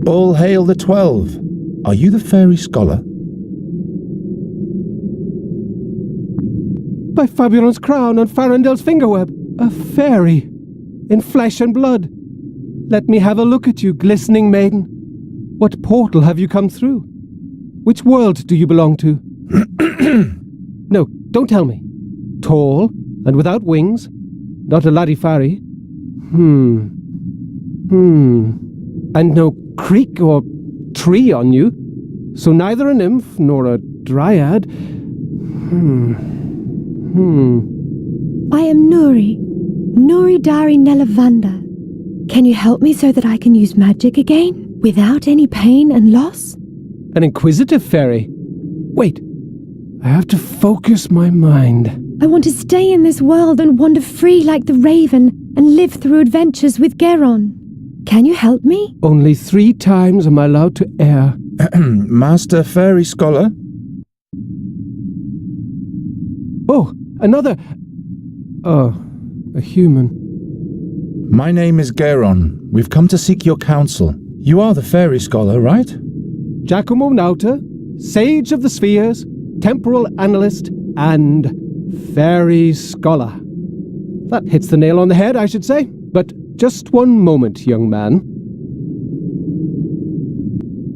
All hail the 12. Are you the fairy scholar? By Faburon's crown and Farendel's fingerweb, a fairy, in flesh and blood. Let me have a look at you, glistening maiden. What portal have you come through? Which world do you belong to? No, don't tell me. Tall and without wings, not a Larifari. And no creek or tree on you, so neither a nymph nor a dryad. I am Nuri Dari Nelavanda. Can you help me so that I can use magic again, without any pain and loss? An inquisitive fairy. Wait, I have to focus my mind. I want to stay in this world and wander free like the raven and live through adventures with Gheron. Can you help me? Only 3 times am I allowed to err. Master fairy scholar? Oh, another... Oh, a human. My name is Gheron. We've come to seek your counsel. You are the fairy scholar, right? Giacomo Nauta, sage of the spheres, temporal analyst, and fairy scholar. That hits the nail on the head, I should say. But just one moment, young man.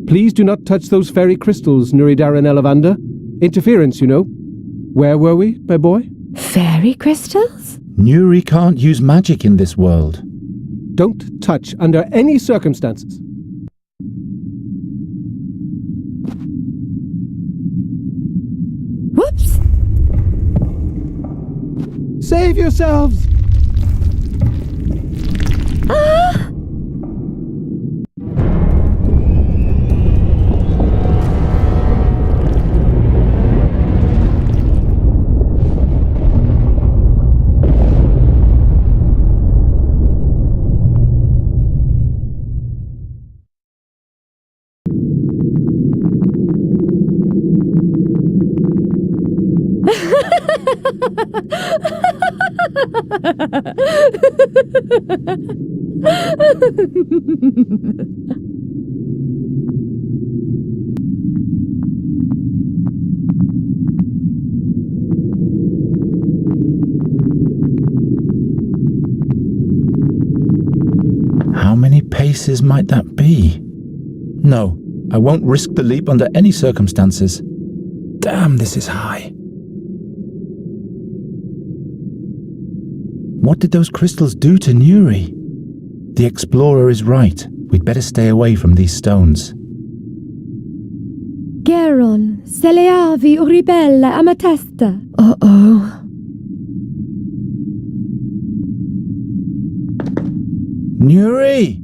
Please do not touch those fairy crystals, Nuri Darren Elavanda. Interference, you know. Where were we, my boy? Fairy crystals? Nuri can't use magic in this world. Don't touch under any circumstances. Whoops! Save yourselves! Ah! How many paces might that be? No, I won't risk the leap under any circumstances. Damn, this is high. What did those crystals do to Nuri? The explorer is right. We'd better stay away from these stones. Gheron, se le avi uribella amatesta. Uh-oh. Nuri!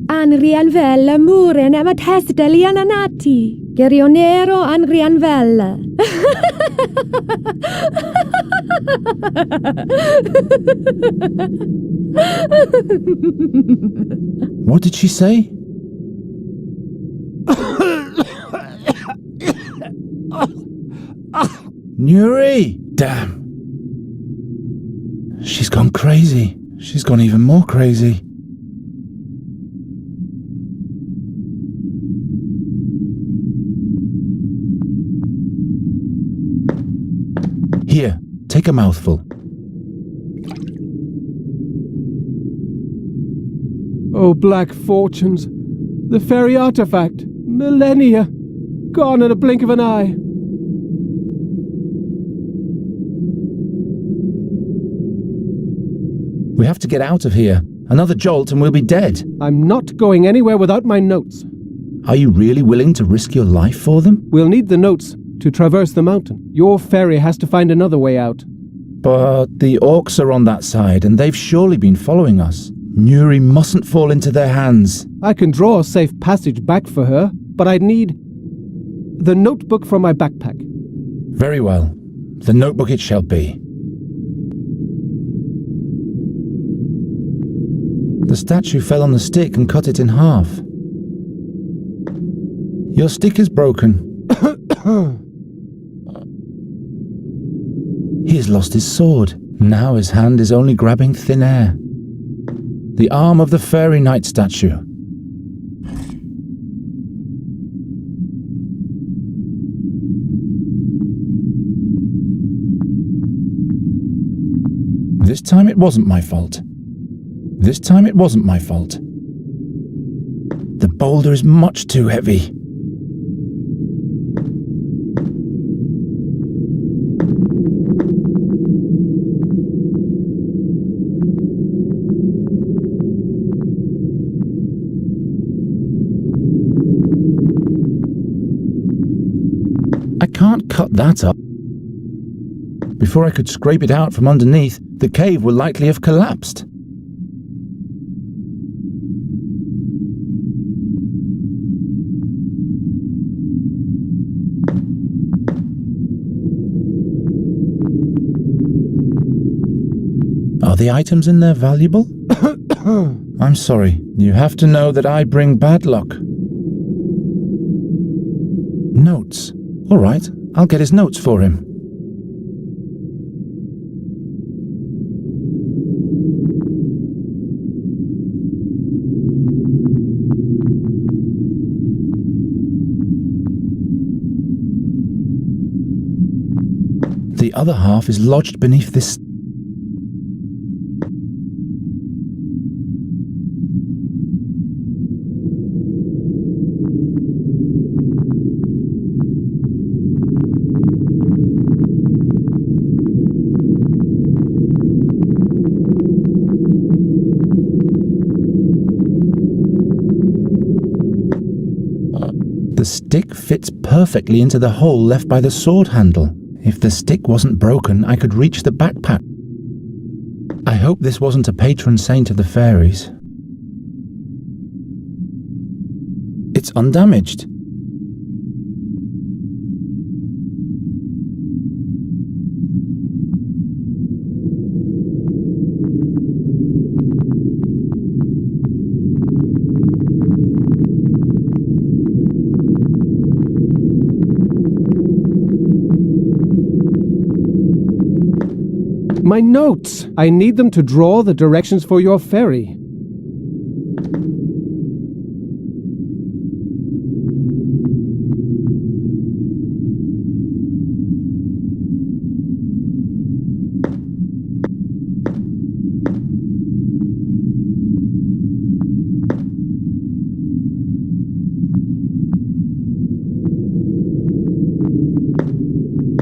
Anrianvella muren amatesta liananati. Gerionero Anrianvella. What did she say? Nuri! Damn. She's gone crazy. She's gone even more crazy. Here, take a mouthful. Oh, black fortunes. The fairy artifact. Millennia. Gone in a blink of an eye. We have to get out of here. Another jolt and we'll be dead. I'm not going anywhere without my notes. Are you really willing to risk your life for them? We'll need the notes to traverse the mountain. Your fairy has to find another way out. But the orcs are on that side and they've surely been following us. Nuri mustn't fall into their hands. I can draw a safe passage back for her, but I'd need the notebook from my backpack. Very well. The notebook it shall be. The statue fell on the stick and cut it in half. Your stick is broken. He has lost his sword. Now his hand is only grabbing thin air. The arm of the fairy knight statue. This time it wasn't my fault. This time it wasn't my fault. The boulder is much too heavy. I can't cut that up. Before I could scrape it out from underneath, the cave will likely have collapsed. Are the items in there valuable? I'm sorry. You have to know that I bring bad luck. Notes. All right, I'll get his notes for him. The other half is lodged beneath this. The stick fits perfectly into the hole left by the sword handle. If the stick wasn't broken, I could reach the backpack. I hope this wasn't a patron saint of the fairies. It's undamaged. My notes! I need them to draw the directions for your ferry.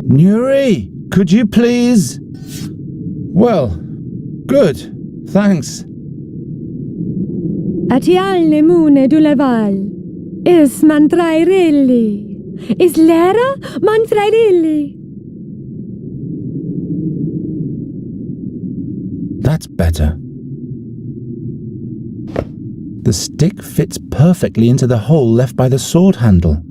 Nuri, could you please? Well, good, thanks. Atialne mune du leval. Is mantrairelli. Is lera mantrairelli. That's better. The stick fits perfectly into the hole left by the sword handle.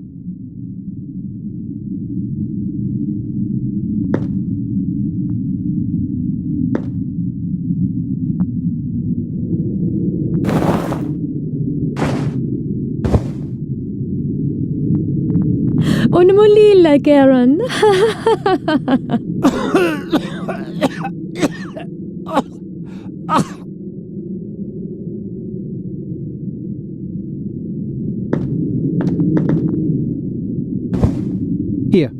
Unmulila, Gheron. Here,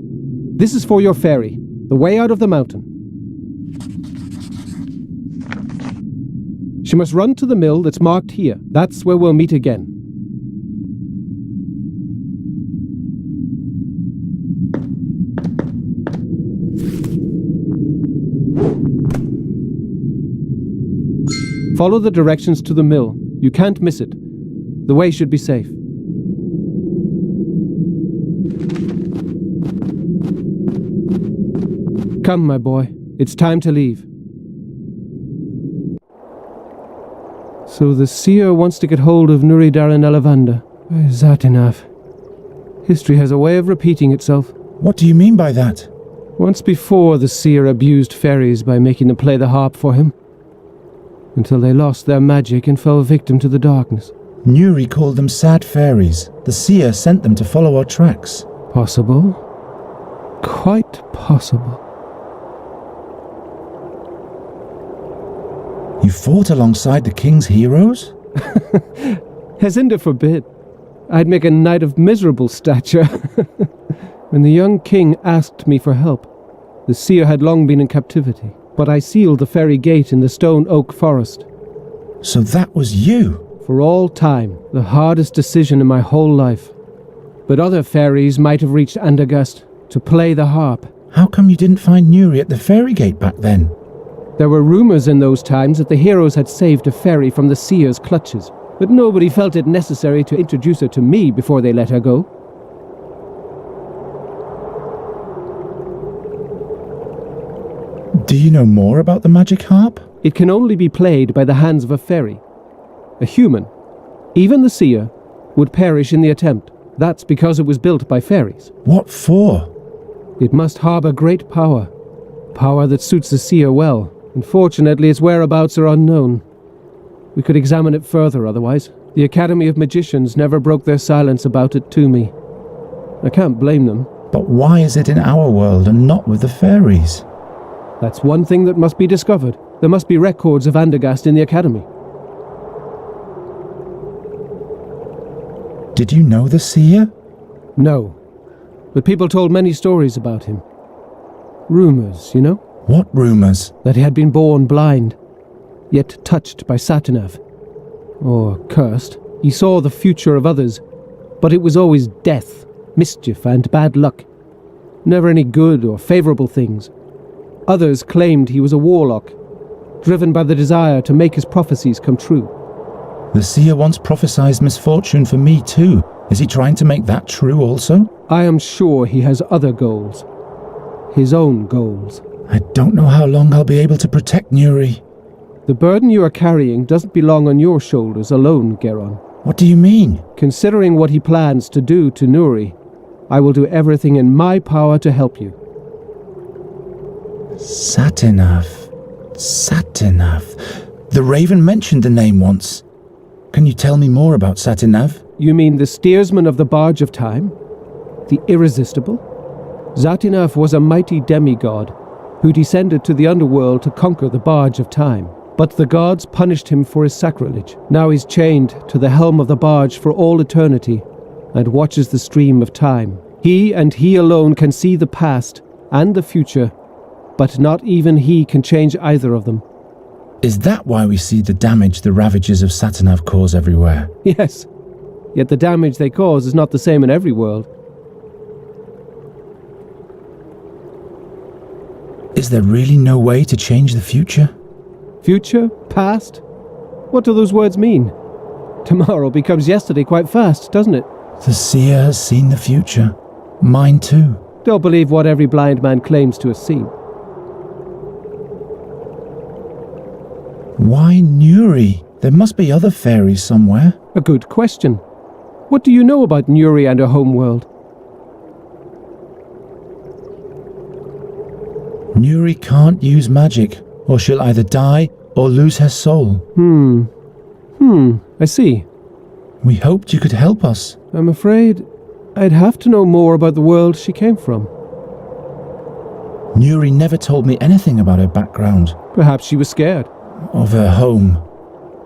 this is for your ferry, the way out of the mountain. She must run to the mill that's marked here. That's where we'll meet again. Follow the directions to the mill. You can't miss it. The way should be safe. Come, my boy. It's time to leave. So the seer wants to get hold of Nuri Daranellavanda. Satinav. History has a way of repeating itself. What do you mean by that? Once before, the seer abused fairies by making them play the harp for him, until they lost their magic and fell victim to the darkness. Nuri called them sad fairies. The seer sent them to follow our tracks. Possible. Quite possible. You fought alongside the king's heroes? Hezinder forbid. I'd make a knight of miserable stature. When the young king asked me for help, the seer had long been in captivity. but I sealed the fairy gate in the stone oak forest. So that was you? For all time, the hardest decision in my whole life. But other fairies might have reached Andergast to play the harp. How come you didn't find Nuri at the fairy gate back then? There were rumours in those times that the heroes had saved a fairy from the seer's clutches, but nobody felt it necessary to introduce her to me before they let her go. Do you know more about the magic harp? It can only be played by the hands of a fairy. A human, even the seer, would perish in the attempt. That's because it was built by fairies. What for? It must harbour great power. Power that suits the seer well. Unfortunately, its whereabouts are unknown. We could examine it further otherwise. The Academy of Magicians never broke their silence about it to me. I can't blame them. But why is it in our world and not with the fairies? That's one thing that must be discovered. There must be records of Andergast in the Academy. Did you know the seer? No. But people told many stories about him. Rumours, you know? What rumours? That he had been born blind, yet touched by Satinav. Or cursed. He saw the future of others, but it was always death, mischief, and bad luck. Never any good or favourable things. Others claimed he was a warlock, driven by the desire to make his prophecies come true. The seer once prophesied misfortune for me too. Is he trying to make that true also? I am sure he has other goals. His own goals. I don't know how long I'll be able to protect Nuri. The burden you are carrying doesn't belong on your shoulders alone, Gheron. What do you mean? Considering what he plans to do to Nuri, I will do everything in my power to help you. Satinav. Satinav. The Raven mentioned the name once. Can you tell me more about Satinav? You mean the steersman of the barge of time? The irresistible? Satinav was a mighty demigod who descended to the underworld to conquer the barge of time. But the gods punished him for his sacrilege. Now he's chained to the helm of the barge for all eternity and watches the stream of time. He and he alone can see the past and the future, but not even he can change either of them. Is that why we see the damage the ravages of Satinav cause everywhere? Yes, yet the damage they cause is not the same in every world. Is there really no way to change the future? Future? Past? What do those words mean? Tomorrow becomes yesterday quite fast, doesn't it? The seer has seen the future. Mine too. Don't believe what every blind man claims to have seen. Why Nuri? There must be other fairies somewhere. A good question. What do you know about Nuri and her homeworld? Nuri can't use magic, or she'll either die or lose her soul. I see. We hoped you could help us. I'm afraid I'd have to know more about the world she came from. Nuri never told me anything about her background. Perhaps she was scared. Of her home.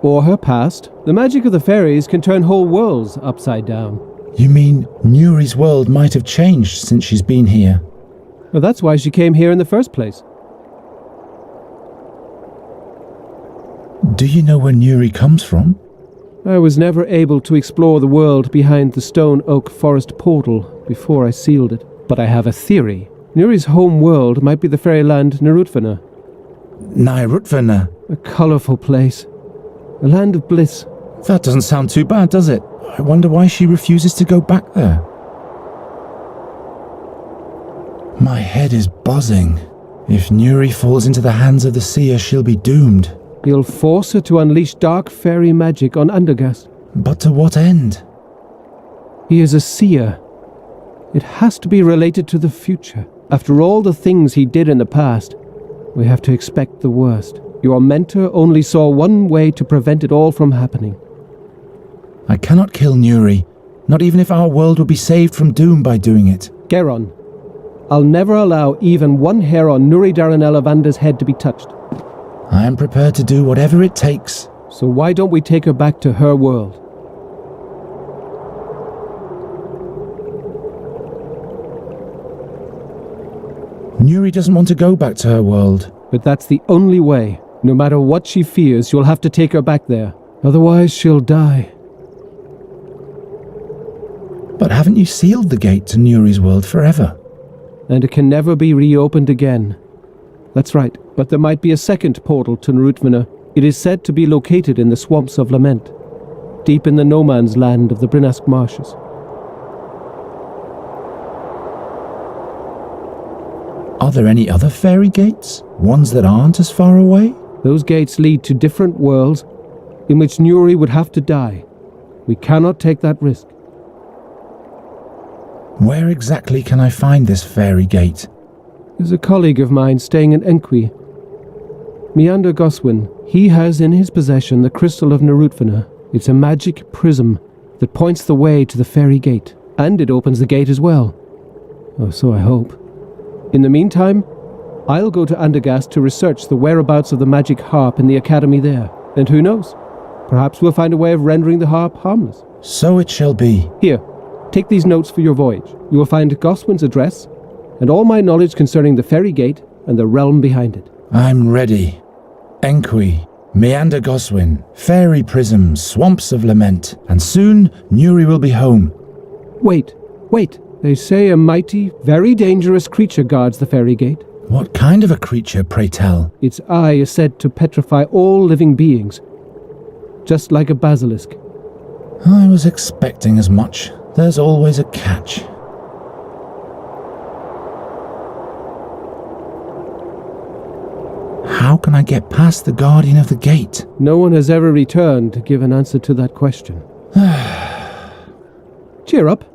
Or her past. The magic of the fairies can turn whole worlds upside down. You mean Nuri's world might have changed since she's been here? Well, that's why she came here in the first place. Do you know where Nuri comes from? I was never able to explore the world behind the stone oak forest portal before I sealed it. But I have a theory. Nuri's home world might be the fairyland Narutvana. Nairutvarna. A colourful place. A land of bliss. That doesn't sound too bad, does it? I wonder why she refuses to go back there. My head is buzzing. If Nuri falls into the hands of the seer, she'll be doomed. He'll force her to unleash dark fairy magic on Andergast. But to what end? He is a seer. It has to be related to the future. After all the things he did in the past, we have to expect the worst. Your mentor only saw one way to prevent it all from happening. I cannot kill Nuri, not even if our world would be saved from doom by doing it. Gheron, I'll never allow even one hair on Nuri Daranelavander's head to be touched. I am prepared to do whatever it takes. So why don't we take her back to her world? Nuri doesn't want to go back to her world. But that's the only way. No matter what she fears, you'll have to take her back there. Otherwise, she'll die. But haven't you sealed the gate to Nuri's world forever? And it can never be reopened again. That's right, but there might be a second portal to Narutvana. It is said to be located in the Swamps of Lament, deep in the no-man's land of the Brinask Marshes. Are there any other fairy gates? Ones that aren't as far away? Those gates lead to different worlds in which Nuri would have to die. We cannot take that risk. Where exactly can I find this fairy gate? There's a colleague of mine staying in Enqui. Meander Goswin. He has in his possession the crystal of Narutvana. It's a magic prism that points the way to the fairy gate. And it opens the gate as well. Oh, so I hope. In the meantime, I'll go to Andergast to research the whereabouts of the magic harp in the academy there. And who knows? Perhaps we'll find a way of rendering the harp harmless. So it shall be. Here, take these notes for your voyage. You will find Goswin's address, and all my knowledge concerning the fairy gate and the realm behind it. I'm ready. Enqui, Meander Goswin, fairy prisms, swamps of lament, and soon Nuri will be home. Wait. They say a mighty, very dangerous creature guards the fairy gate. What kind of a creature, pray tell? Its eye is said to petrify all living beings, just like a basilisk. I was expecting as much. There's always a catch. How can I get past the guardian of the gate? No one has ever returned to give an answer to that question. Cheer up.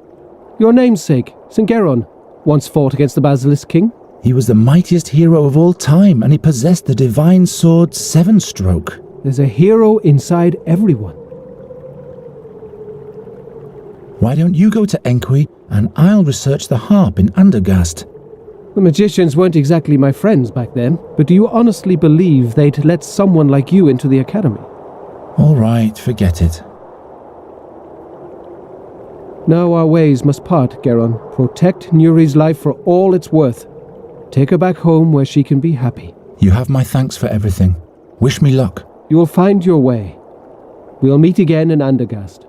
Your namesake, St. Gheron, once fought against the Basilisk King. He was the mightiest hero of all time, and he possessed the divine sword Seven Stroke. There's a hero inside everyone. Why don't you go to Enqui, and I'll research the harp in Andergast? The magicians weren't exactly my friends back then, but do you honestly believe they'd let someone like you into the academy? All right, forget it. Now our ways must part, Gheron. Protect Nuri's life for all it's worth. Take her back home where she can be happy. You have my thanks for everything. Wish me luck. You will find your way. We'll meet again in Andergast.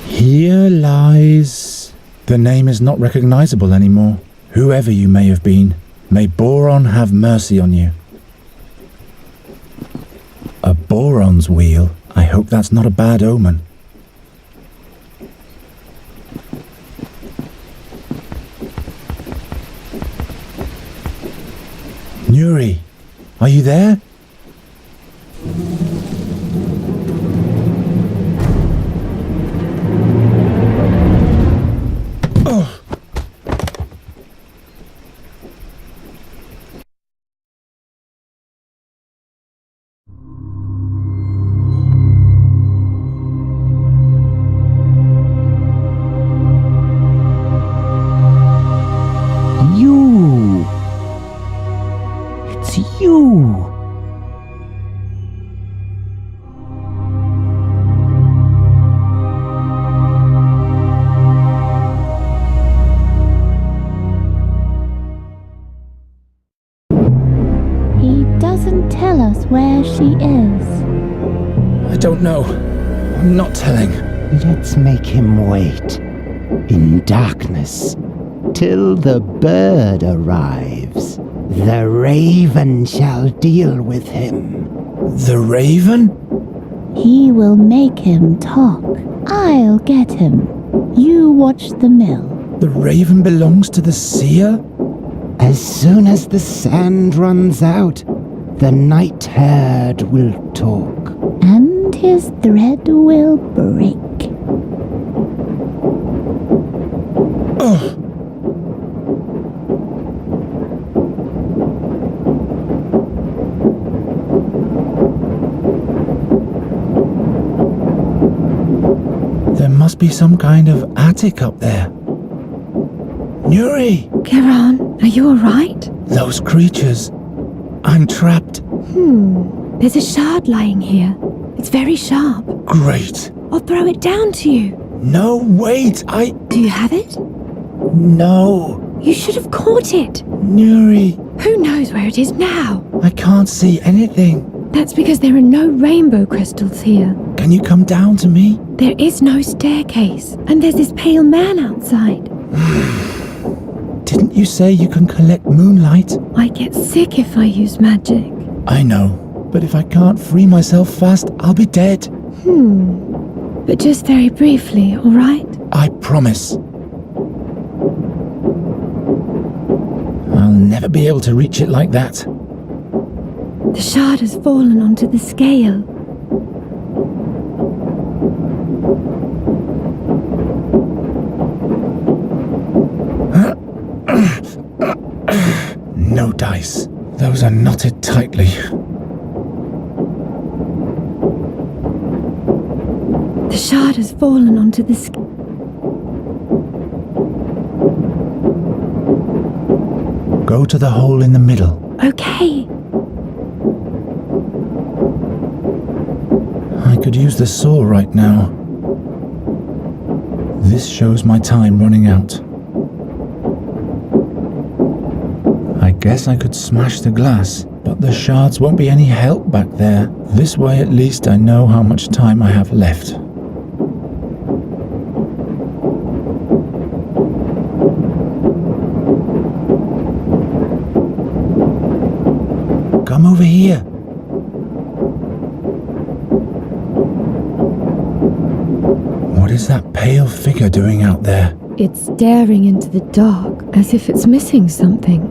Here lies... The name is not recognizable anymore. Whoever you may have been, may Boron have mercy on you. A Boron's wheel? I hope that's not a bad omen. Nuri, are you there? Where she is. I don't know. I'm not telling. Let's make him wait in darkness till the bird arrives. The raven shall deal with him. The raven? He will make him talk. I'll get him. You watch the mill. The raven belongs to the seer? As soon as the sand runs out, the night-herd will talk. And his thread will break. Oh! There must be some kind of attic up there. Nuri! Gheron, are you alright? Those creatures. I'm trapped. There's a shard lying here. It's very sharp. Great. I'll throw it down to you. No, wait, Do you have it? No. You should have caught it. Nuri, Who knows where it is now? I can't see anything. That's because there are no rainbow crystals here. Can you come down to me? There is no staircase, and there's this pale man outside. Didn't you say you can collect moonlight? I get sick if I use magic. I know, but if I can't free myself fast, I'll be dead. But just very briefly, all right? I promise. I'll never be able to reach it like that. The shard has fallen onto the scale. No dice. Those are knotted tightly. The shard has fallen onto the scale. Go to the hole in the middle. Okay. I could use the saw right now. This shows my time running out. I guess I could smash the glass, but the shards won't be any help back there. This way at least I know how much time I have left. Come over here. What is that pale figure doing out there? It's staring into the dark, as if it's missing something.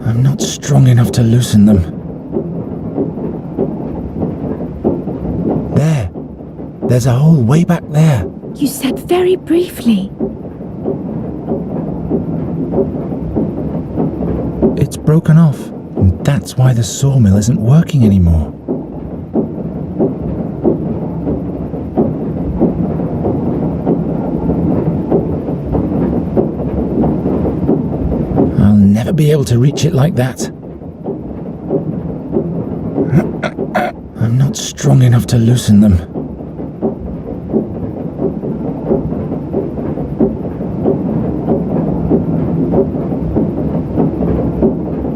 I'm not strong enough to loosen them. There's a hole way back there. You said very briefly. It's broken off, and that's why the sawmill isn't working anymore. I'll never be able to reach it like that. I'm not strong enough to loosen them.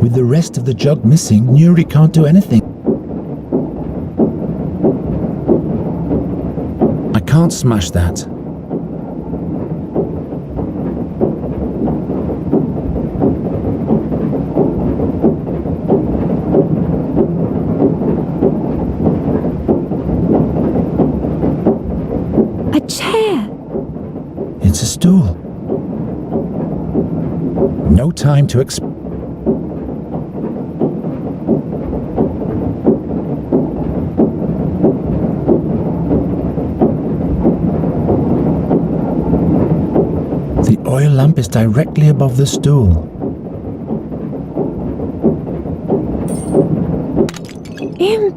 With the rest of the jug missing, Nuri can't do anything. I can't smash that. A chair! It's a stool. No time to explain. The oil lamp is directly above the stool. Imp!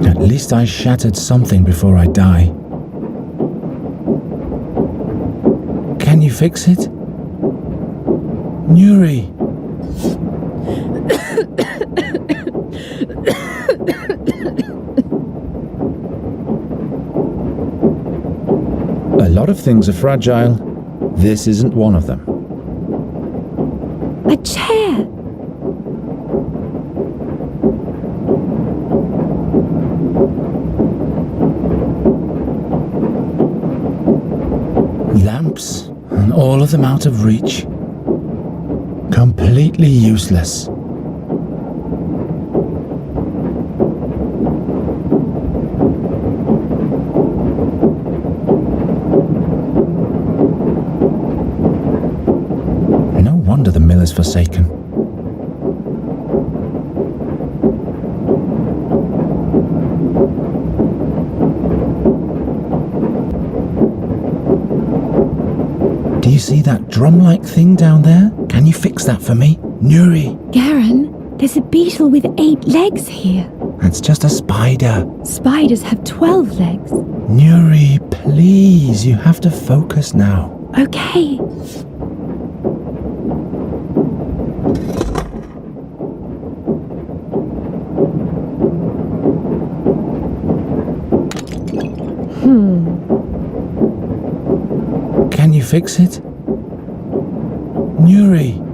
At least I shattered something before I die. Can you fix it? Nuri! A lot of things are fragile. This isn't one of them. A chair! Lamps, and all of them out of reach. Completely useless. No wonder the mill is forsaken. Do you see that drum-like thing down there? Can you fix that for me? Nuri! Garen, there's a beetle with 8 legs here. That's just a spider. Spiders have 12 legs. Nuri, please, you have to focus now. Okay. Can you fix it? Nuri.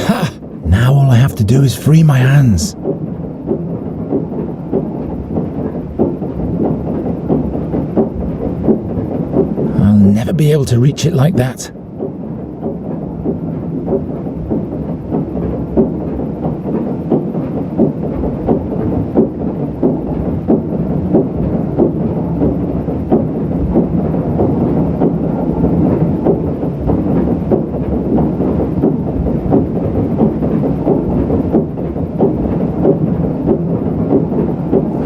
Ha! Now all I have to do is free my hands. I'll never be able to reach it like that.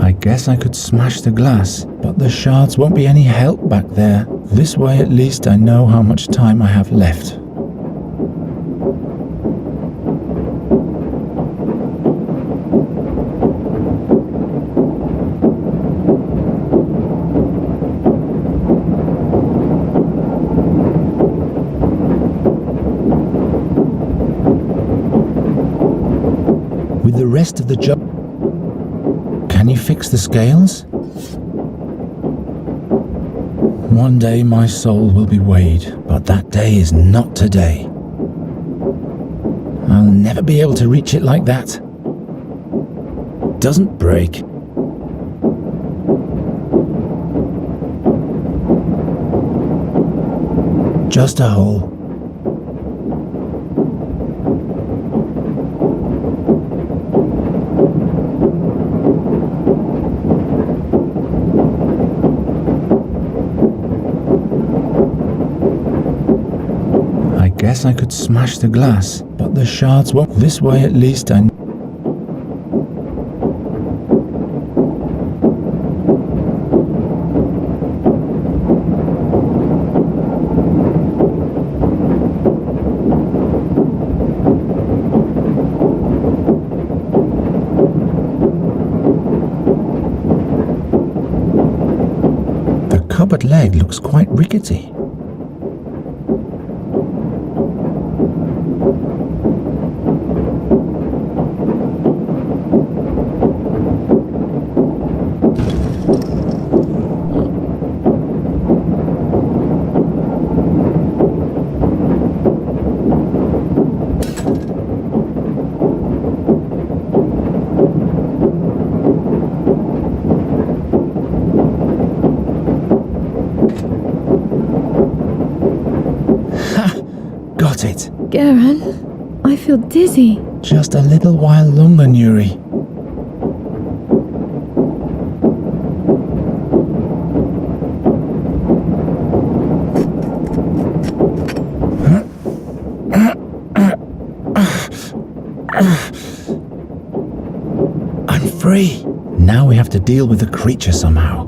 I guess I could smash the glass, but the shards won't be any help back there. This way at least I know how much time I have left. With the rest of the job... Can you fix the scales? One day my soul will be weighed, but that day is not today. I'll never be able to reach it like that. Doesn't break. Just a hole. Guess I could smash the glass, but the shards won't. This way at least I... The cupboard leg looks quite rickety. Got it. Garen, I feel dizzy. Just a little while longer, Nuri. I'm free. Now we have to deal with the creature somehow.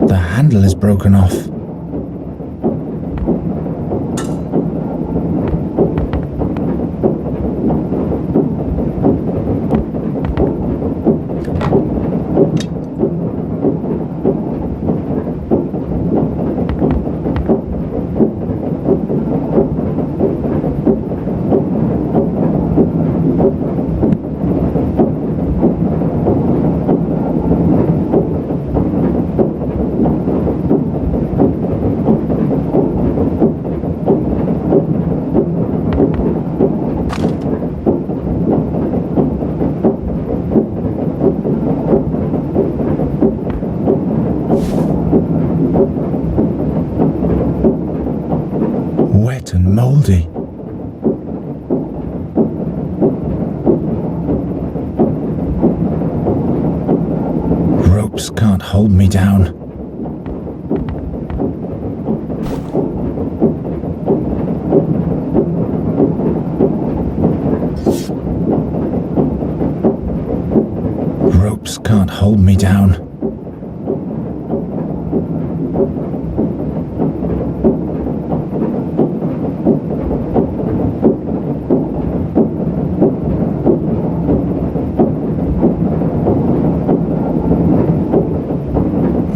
The handle is broken off. Wet and mouldy. Rope hold me down. Ropes can't hold me down.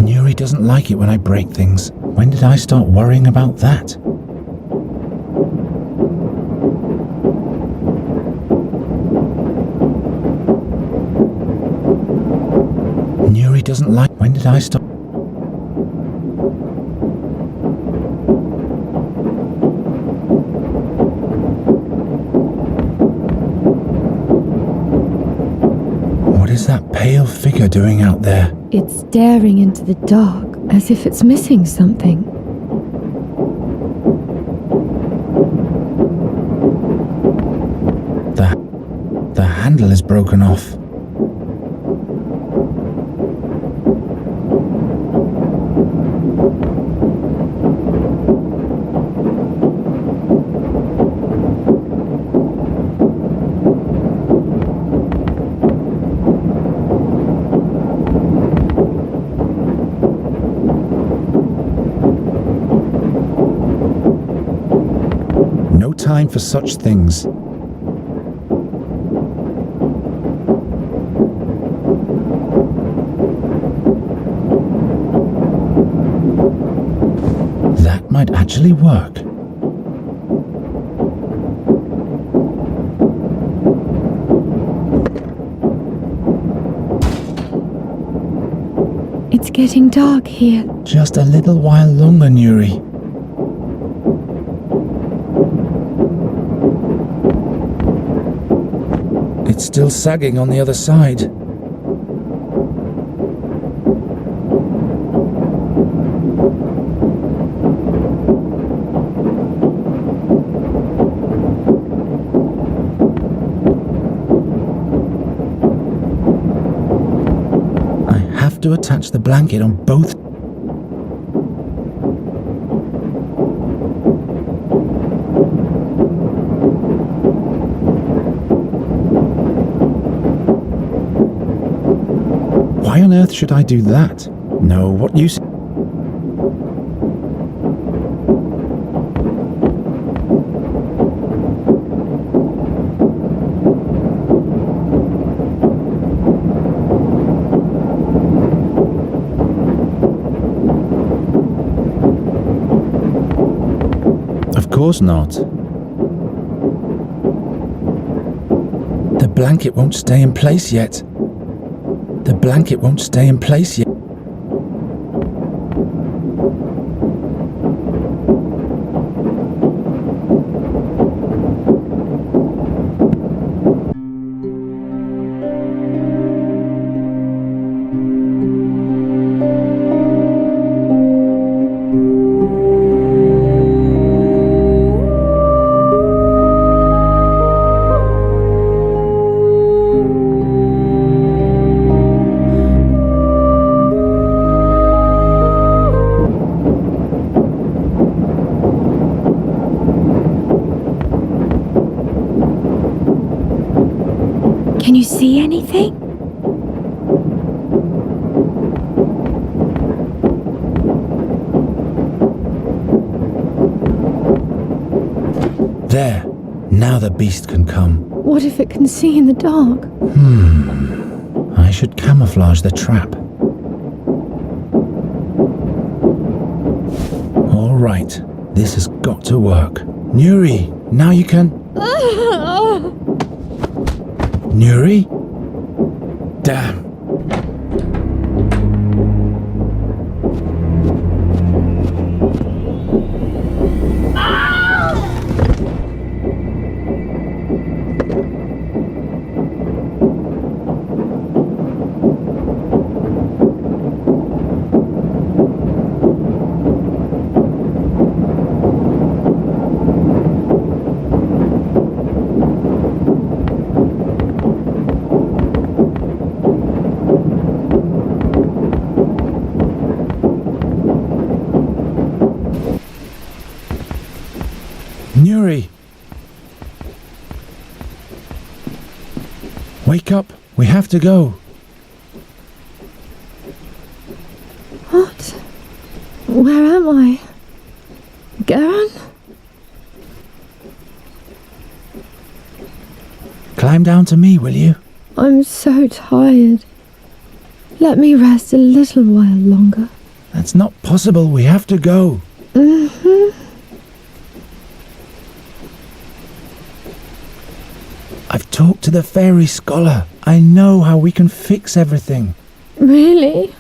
Nuri doesn't like it when I break things. When did I start worrying about that? Nuri doesn't like... When did I stop? What is that pale figure doing out there? It's staring into the dark, as if it's missing something. The handle is broken off. No time for such things. That might actually work. It's getting dark here. Just a little while longer, Nuri. It's still sagging on the other side. I have to attach the blanket on both. Why on earth should I do that? No, what use? Of course not. The blanket won't stay in place yet. The blanket won't stay in place yet. Can you see anything? There. Now the beast can come. What if it can see in the dark? I should camouflage the trap. All right. This has got to work. Nuri, now you can... Nuri? Damn. Nuri! Wake up! We have to go! What? Where am I? Gern? Climb down to me, will you? I'm so tired. Let me rest a little while longer. That's not possible. We have to go. I've talked to the fairy scholar. I know how we can fix everything. Really?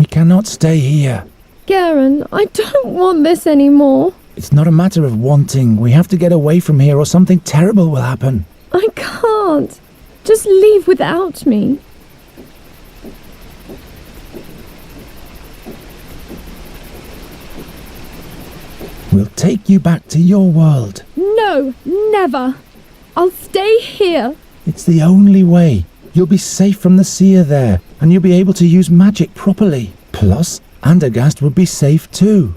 We cannot stay here. Garen, I don't want this anymore. It's not a matter of wanting. We have to get away from here or something terrible will happen. I can't. Just leave without me. We'll take you back to your world. No, never. I'll stay here. It's the only way. You'll be safe from the seer there, and you'll be able to use magic properly. Plus, Andergast would be safe too.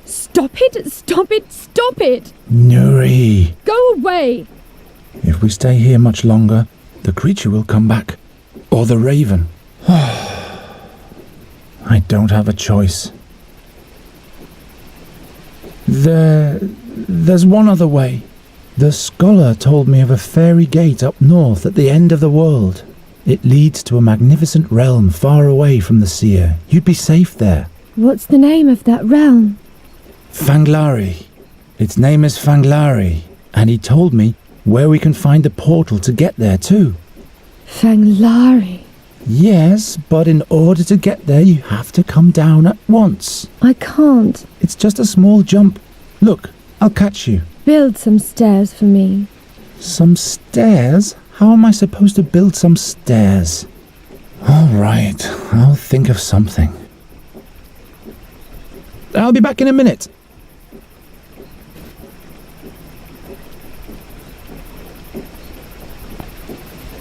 Stop it, stop it, stop it! Nuri! Go away! If we stay here much longer, the creature will come back. Or the raven. I don't have a choice. There's one other way. The scholar told me of a fairy gate up north at the end of the world. It leads to a magnificent realm far away from the seer. You'd be safe there. What's the name of that realm? Fanglari. Its name is Fanglari, and he told me where we can find the portal to get there too. Fanglari. Yes, but in order to get there you have to come down at once. I can't. It's just a small jump. Look, I'll catch you. Build some stairs for me. Some stairs? How am I supposed to build some stairs? All right, I'll think of something. I'll be back in a minute.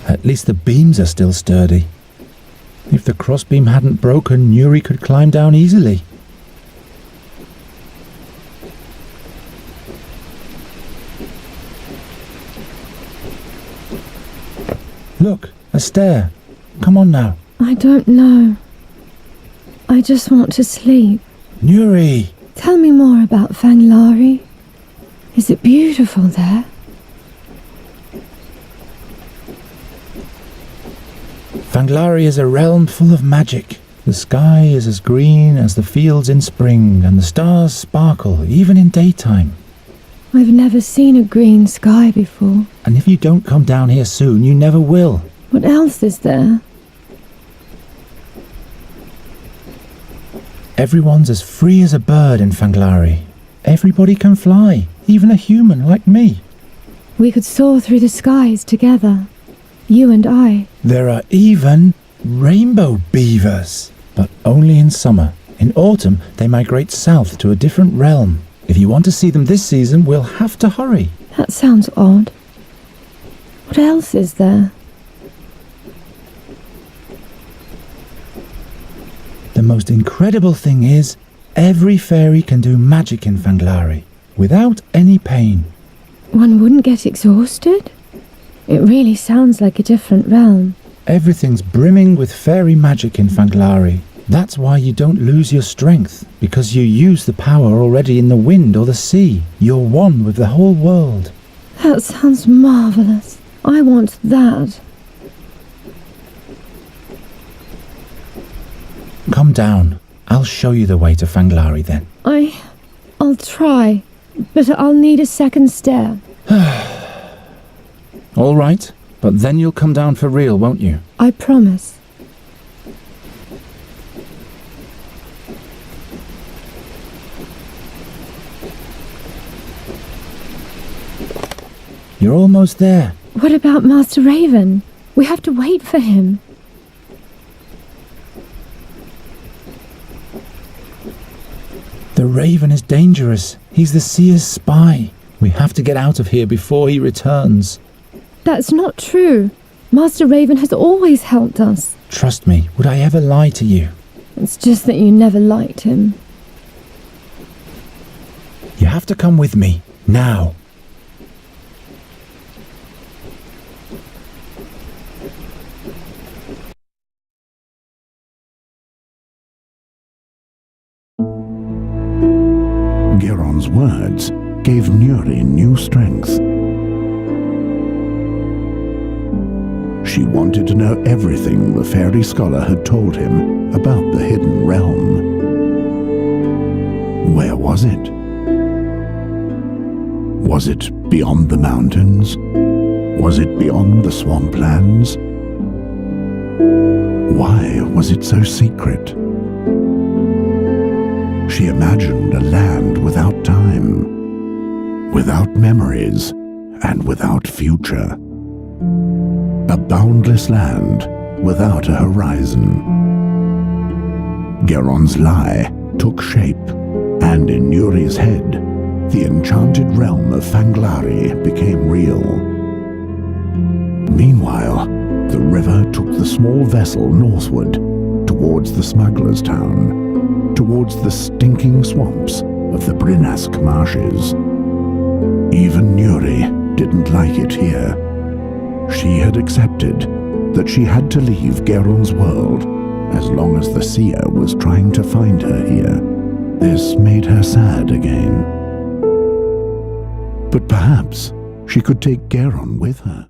At least the beams are still sturdy. If the crossbeam hadn't broken, Nuri could climb down easily. Look, a stair. Come on now. I don't know. I just want to sleep. Nuri! Tell me more about Fanglari. Is it beautiful there? Fanglari is a realm full of magic. The sky is as green as the fields in spring, and the stars sparkle even in daytime. I've never seen a green sky before. And if you don't come down here soon, you never will. What else is there? Everyone's as free as a bird in Fanglari. Everybody can fly, even a human like me. We could soar through the skies together. You and I. There are even rainbow beavers, but only in summer. In autumn, they migrate south to a different realm. If you want to see them this season, we'll have to hurry. That sounds odd. What else is there? The most incredible thing is, every fairy can do magic in Fanglari, without any pain. One wouldn't get exhausted? It really sounds like a different realm. Everything's brimming with fairy magic in Fanglari. That's why you don't lose your strength, because you use the power already in the wind or the sea. You're one with the whole world. That sounds marvellous. I want that. Come down. I'll show you the way to Fanglari then. I'll try, but I'll need a second stair. All right, but then you'll come down for real, won't you? I promise. You're almost there. What about Master Raven? We have to wait for him. The Raven is dangerous. He's the seer's spy. We have to get out of here before he returns. That's not true. Master Raven has always helped us. Trust me, would I ever lie to you? It's just that you never liked him. You have to come with me, now. Geron's words gave Nuri new strength. She wanted to know everything the fairy scholar had told him about the hidden realm. Where was it? Was it beyond the mountains? Was it beyond the swamplands? Why was it so secret? She imagined a land without time, without memories, and without future. A boundless land without a horizon. Geron's lie took shape, and in Nuri's head, the enchanted realm of Fanglari became real. Meanwhile, the river took the small vessel northward, towards the smuggler's town, towards the stinking swamps of the Brinask marshes. Even Nuri didn't like it here. She had accepted that she had to leave Geron's world as long as the seer was trying to find her here. This made her sad again. But perhaps she could take Geron with her.